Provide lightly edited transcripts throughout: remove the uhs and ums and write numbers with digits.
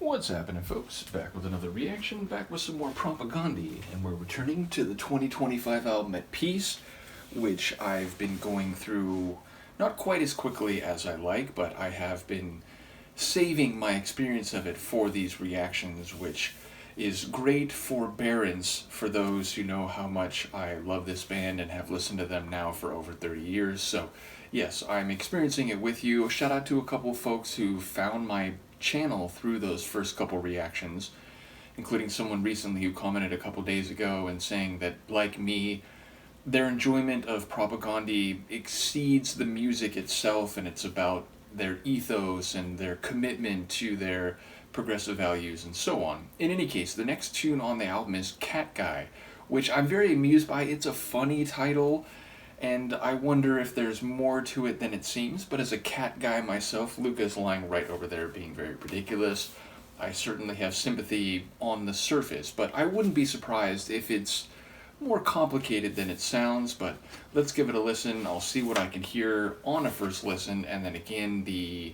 What's happening, folks? Back with another reaction, back with some more Propagandhi, and we're returning to the 2025 album At Peace, which I've been going through not quite as quickly as I like, but I have been saving my experience of it for these reactions, which is great forbearance for those who know how much I love this band and have listened to them now for over 30 years. So yes, I'm experiencing it with you. Shout out to a couple folks who found my channel through those first couple reactions, including someone recently who commented a couple days ago and saying that, like me, their enjoyment of Propagandhi exceeds the music itself, and it's about their ethos and their commitment to their progressive values and so on. In any case, the next tune on the album is Cat Guy, which I'm very amused by. It's a funny title, and I wonder if there's more to it than it seems, but as a cat guy myself, Luca's lying right over there being very ridiculous. I certainly have sympathy on the surface, but I wouldn't be surprised if it's more complicated than it sounds. But let's give it a listen. I'll see what I can hear on a first listen, and then again, the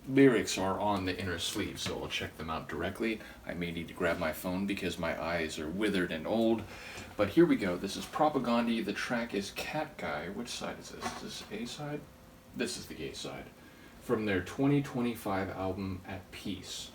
lyrics are on the inner sleeve, so I'll check them out directly. I may need to grab my phone because my eyes are withered and old. But here we go. This is Propagandhi. The track is Cat Guy. Which side is this? Is this A side? This is the A side. From their 2025 album At Peace.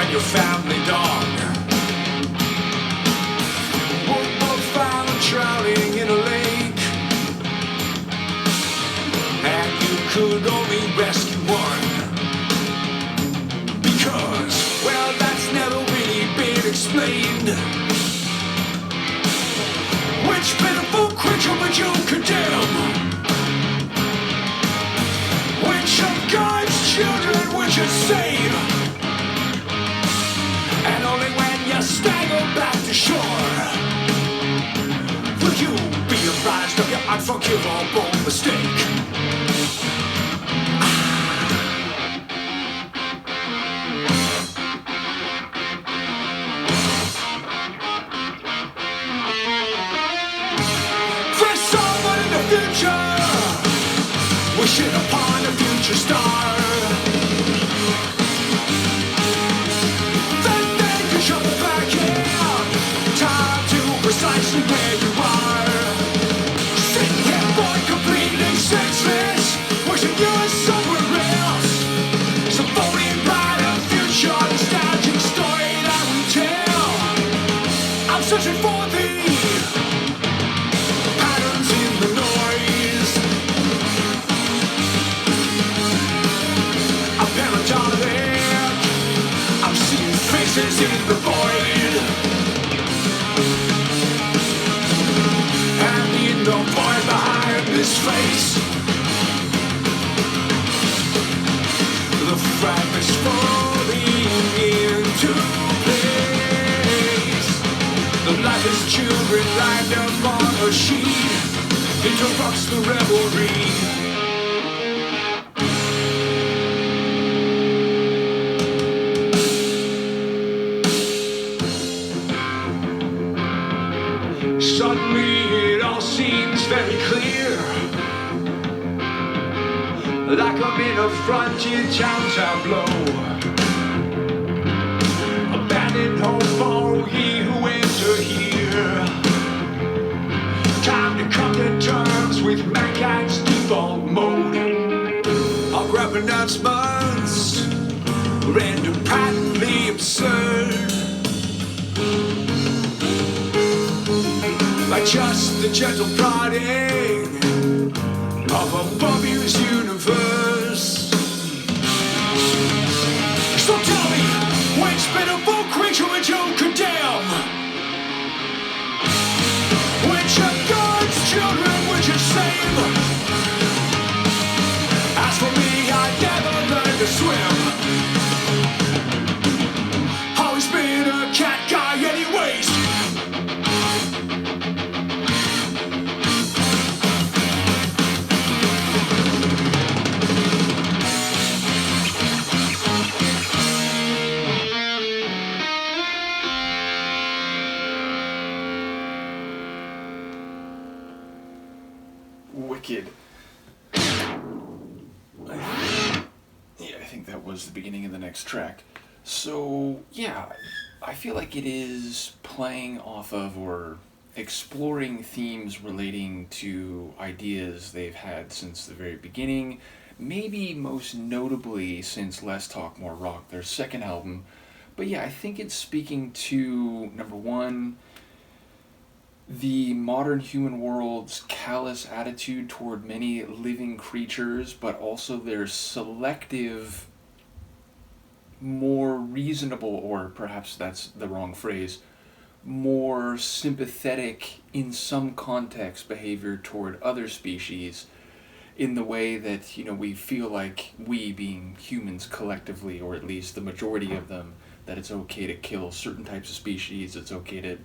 Your family dog were both found drowning in a lake, and you could only rescue one, because, well, that's never really been explained. Which pitiful creature would you condemn? Which of God's children would you save? And only when you stagger back to shore will you be apprised of your unforgivable mistake. For someone in the future, wishing upon a future star, precisely where you are, sitting here, boy, completely senseless, wishing you were somewhere else. So floating by the future, nostalgic story that we tell. I'm searching for the patterns in the noise. I'm paranoid. I'm seeing faces in the void. The boy behind this face, the fragments falling into place. The lifeless children lined up on a sheet interrupts the revelry. Suddenly it all seems very clear, like I'm in a frontier town tableau. Abandoned home for ye who enter here. Time to come to terms with with mankind's default mode of rap announcements, random patently absurd, like just the gentle prodding of a Bobby's universe. So tell me, which pitiful creature would you condemn? Which of God's children would you save? As for me, I never learned to swim. Always been a cat guy anyways. Wicked. I think that was the beginning of the next track. So, yeah, I feel like it is playing off of or exploring themes relating to ideas they've had since the very beginning, maybe most notably since Less Talk More Rock, their second album. But yeah, I think it's speaking to, number one, the modern human world's callous attitude toward many living creatures, but also their selective, more reasonable, or perhaps that's the wrong phrase, more sympathetic in some context behavior toward other species, in the way that, we feel like we, being humans collectively, or at least the majority of them, that it's okay to kill certain types of species, it's okay to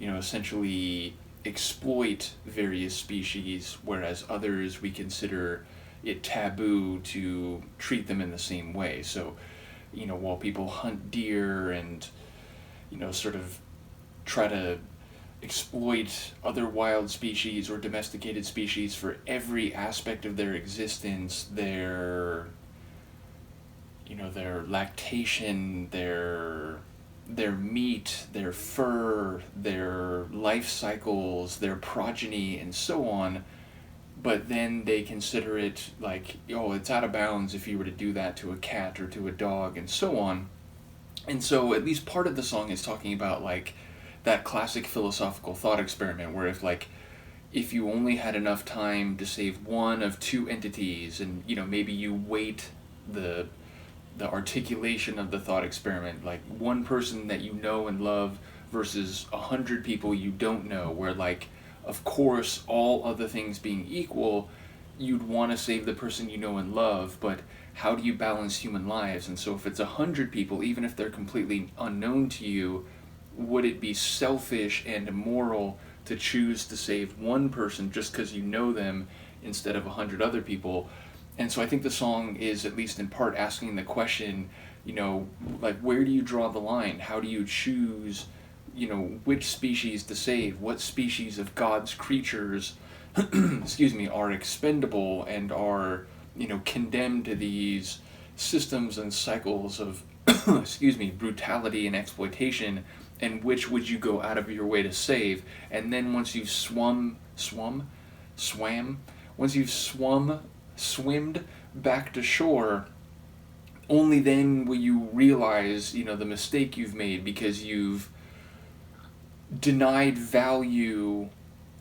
essentially exploit various species, whereas others we consider it taboo to treat them in the same way. So, while people hunt deer and, sort of try to exploit other wild species or domesticated species for every aspect of their existence, their lactation, their meat, their fur, their life cycles, their progeny, and so on, but then they consider it like, it's out of bounds if you were to do that to a cat or to a dog, and so on. And so at least part of the song is talking about, like, that classic philosophical thought experiment where if you only had enough time to save one of two entities, and maybe you weight the articulation of the thought experiment, like one person that you know and love versus 100 people you don't know, where, like, of course, all other things being equal, you'd want to save the person you know and love, but how do you balance human lives? And so if it's 100 people, even if they're completely unknown to you, would it be selfish and immoral to choose to save one person just because you know them instead of 100 other people? And so I think the song is, at least in part, asking the question, like, where do you draw the line? How do you choose, which species to save? What species of God's creatures, are expendable and are, condemned to these systems and cycles of, brutality and exploitation, and which would you go out of your way to save? And then once you've swimmed back to shore, only then will you realize, the mistake you've made, because you've denied value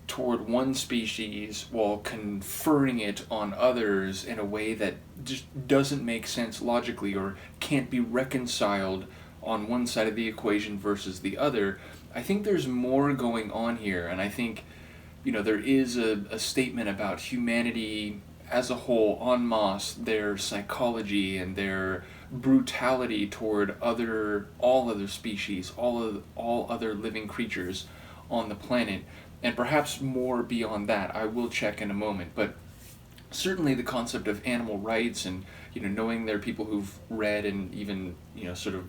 toward one species while conferring it on others in a way that just doesn't make sense logically, or can't be reconciled on one side of the equation versus the other. I think there's more going on here, and I think, there is a statement about humanity as a whole, en masse, their psychology and their brutality toward all other species, all other living creatures on the planet, and perhaps more beyond that. I will check in a moment, but certainly the concept of animal rights, and knowing there are people who've read and even sort of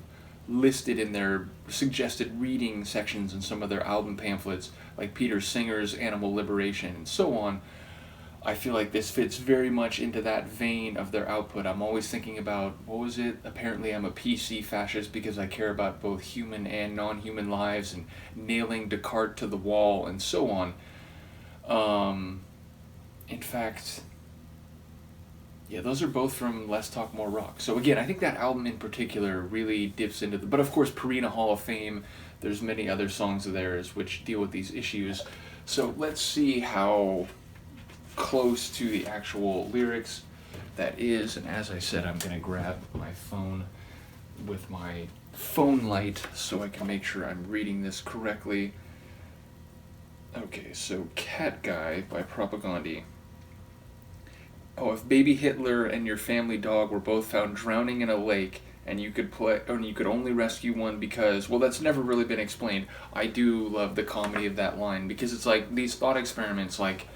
listed in their suggested reading sections in some of their album pamphlets, like Peter Singer's Animal Liberation and so on. I feel like this fits very much into that vein of their output. I'm always thinking about, what was it? Apparently I'm a PC fascist because I care about both human and non-human lives, and nailing Descartes to the wall and so on. In fact, yeah, those are both from Less Talk More Rock. So again, I think that album in particular really dips into the. But of course, Purina Hall of Fame. There's many other songs of theirs which deal with these issues. So let's see how close to the actual lyrics that is. And as I said, I'm gonna grab my phone with my phone light so I can make sure I'm reading this correctly. Okay, so Cat Guy by Propagandhi. Oh, if baby Hitler and your family dog were both found drowning in a lake and you could only rescue one because, well, that's never really been explained. I do love the comedy of that line because it's like these thought experiments, like,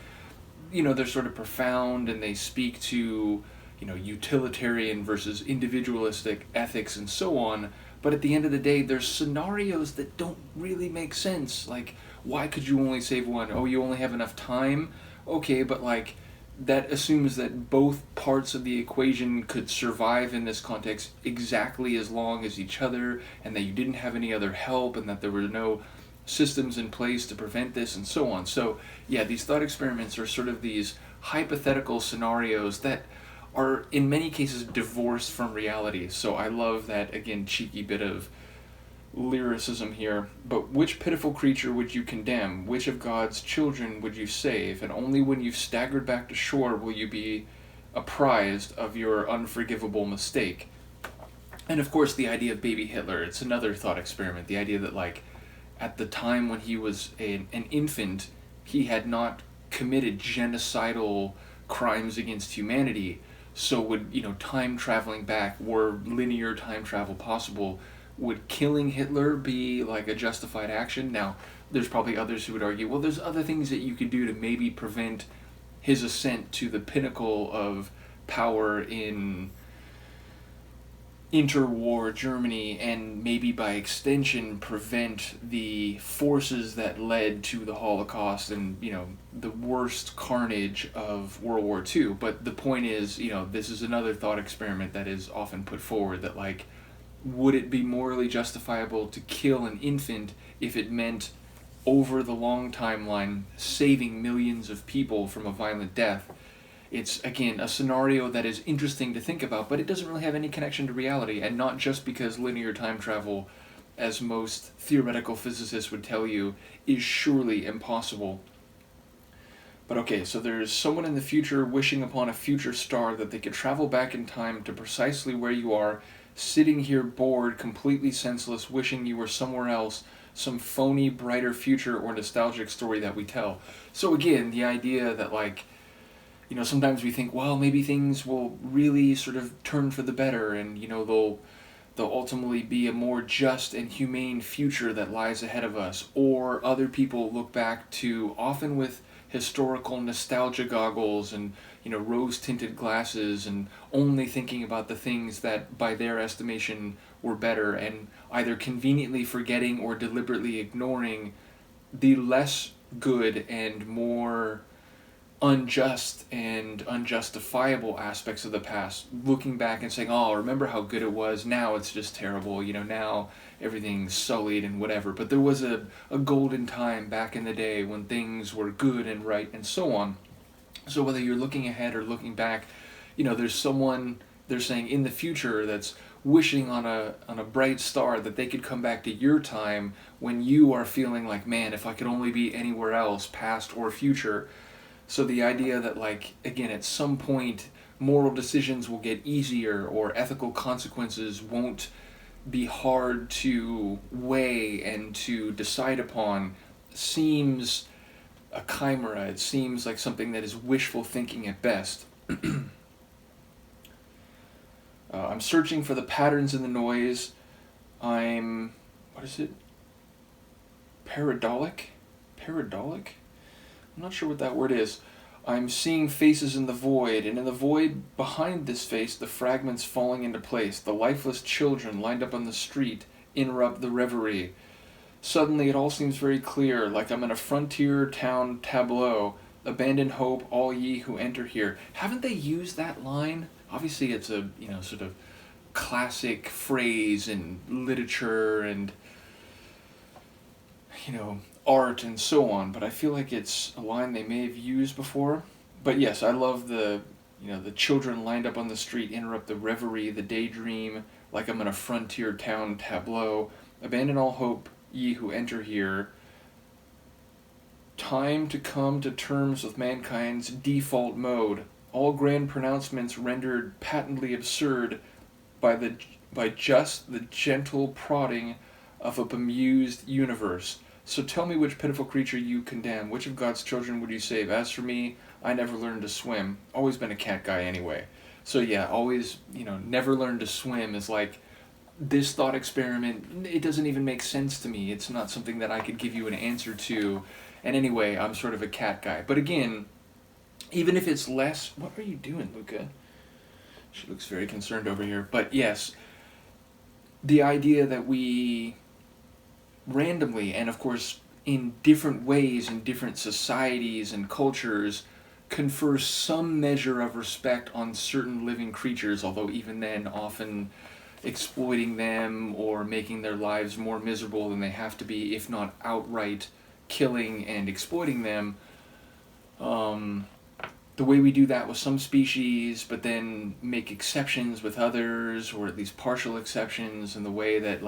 they're sort of profound and they speak to, utilitarian versus individualistic ethics and so on. But at the end of the day, there's scenarios that don't really make sense. Like, why could you only save one? Oh, you only have enough time? Okay, but like, that assumes that both parts of the equation could survive in this context exactly as long as each other, and that you didn't have any other help, and that there were no systems in place to prevent this, and so on. So, yeah, these thought experiments are sort of these hypothetical scenarios that are, in many cases, divorced from reality. So I love that, again, cheeky bit of lyricism here. But which pitiful creature would you condemn? Which of God's children would you save? And only when you've staggered back to shore will you be apprised of your unforgivable mistake. And of course, the idea of baby Hitler, it's another thought experiment. The idea that, like, at the time when he was an infant, he had not committed genocidal crimes against humanity. So would, time traveling back, were linear time travel possible, would killing Hitler be like a justified action? Now, there's probably others who would argue, well, there's other things that you could do to maybe prevent his ascent to the pinnacle of power in interwar Germany, and maybe by extension prevent the forces that led to the Holocaust and, the worst carnage of World War II. But the point is, this is another thought experiment that is often put forward, that, like, would it be morally justifiable to kill an infant if it meant, over the long timeline, saving millions of people from a violent death? It's, again, a scenario that is interesting to think about, but it doesn't really have any connection to reality, and not just because linear time travel, as most theoretical physicists would tell you, is surely impossible. But okay, so there's someone in the future wishing upon a future star that they could travel back in time to precisely where you are, sitting here bored, completely senseless, wishing you were somewhere else, some phony, brighter future or nostalgic story that we tell. So again, the idea that, like, sometimes we think, well, maybe things will really sort of turn for the better, and, they'll ultimately be a more just and humane future that lies ahead of us. Or other people look back to, often with historical nostalgia goggles and, rose-tinted glasses, and only thinking about the things that, by their estimation, were better, and either conveniently forgetting or deliberately ignoring the less good and more unjust and unjustifiable aspects of the past, looking back and saying, oh, remember how good it was, now it's just terrible, now everything's sullied and whatever. But there was a golden time back in the day when things were good and right and so on. So whether you're looking ahead or looking back, there's someone, they're saying, in the future that's wishing on a bright star that they could come back to your time when you are feeling like, man, if I could only be anywhere else, past or future. So the idea that, like, again, at some point, moral decisions will get easier, or ethical consequences won't be hard to weigh and to decide upon, seems a chimera. It seems like something that is wishful thinking at best. I'm searching for the patterns in the noise. What is it? Paradolic? I'm not sure what that word is. I'm seeing faces in the void, and in the void behind this face, the fragments falling into place. The lifeless children lined up on the street interrupt the reverie. Suddenly it all seems very clear, like I'm in a frontier town tableau. Abandon hope, all ye who enter here. Haven't they used that line? Obviously it's a, sort of classic phrase in literature and, art and so on, but I feel like it's a line they may have used before. But yes, I love the children lined up on the street interrupt the reverie, the daydream, like I'm in a frontier town tableau. Abandon all hope, ye who enter here. Time to come to terms with mankind's default mode. All grand pronouncements rendered patently absurd by just the gentle prodding of a bemused universe. So tell me which pitiful creature you condemn. Which of God's children would you save? As for me, I never learned to swim. Always been a cat guy anyway. So yeah, always, never learned to swim is like this thought experiment. It doesn't even make sense to me. It's not something that I could give you an answer to. And anyway, I'm sort of a cat guy. But again, even if it's less... What are you doing, Luca? She looks very concerned over here. But yes, the idea that we randomly, and of course in different ways in different societies and cultures, confer some measure of respect on certain living creatures, although even then often exploiting them or making their lives more miserable than they have to be, if not outright killing and exploiting them. The way we do that with some species, but then make exceptions with others, or at least partial exceptions, in the way that,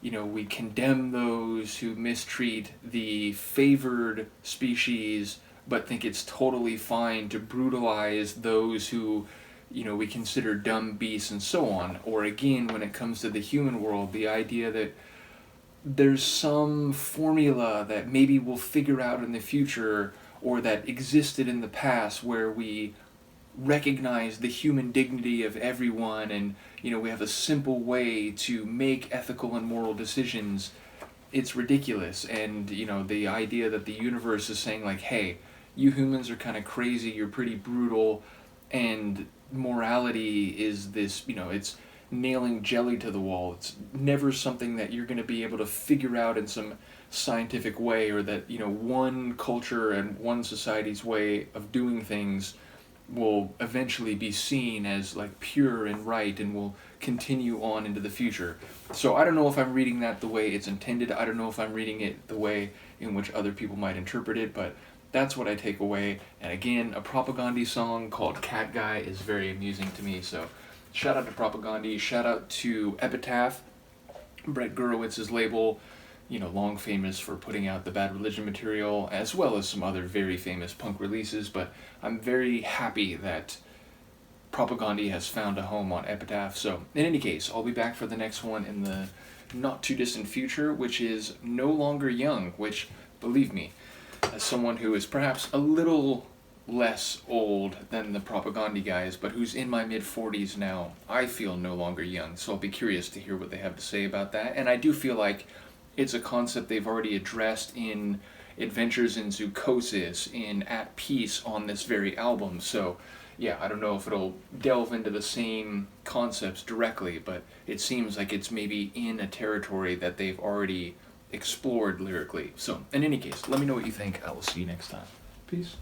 we condemn those who mistreat the favored species, but think it's totally fine to brutalize those who, we consider dumb beasts and so on. Or again, when it comes to the human world, the idea that there's some formula that maybe we'll figure out in the future, or that existed in the past, where we recognize the human dignity of everyone, and we have a simple way to make ethical and moral decisions. It's ridiculous. And the idea that the universe is saying, like, hey, you humans are kind of crazy, you're pretty brutal, and morality is this, it's nailing jelly to the wall. It's never something that you're going to be able to figure out in some scientific way, or that one culture and one society's way of doing things will eventually be seen as like pure and right and will continue on into the future. So I don't know if I'm reading that the way it's intended. I don't know if I'm reading it the way in which other people might interpret it, but that's what I take away. And again, a Propagandhi song called Cat Guy is very amusing to me. So shout out to Propagandhi, shout out to Epitaph, Brett Gurowitz's label, long famous for putting out the Bad Religion material, as well as some other very famous punk releases. But I'm very happy that Propagandhi has found a home on Epitaph. So in any case, I'll be back for the next one in the not too distant future, which is No Longer Young, which, believe me, as someone who is perhaps a little less old than the Propagandhi guys, but who's in my mid-40s now, I feel no longer young. So I'll be curious to hear what they have to say about that. And I do feel like it's a concept they've already addressed in Adventures in Zoochosis, in At Peace on this very album. So yeah, I don't know if it'll delve into the same concepts directly, but it seems like it's maybe in a territory that they've already explored lyrically. So in any case, let me know what you think. I will see you next time. Peace.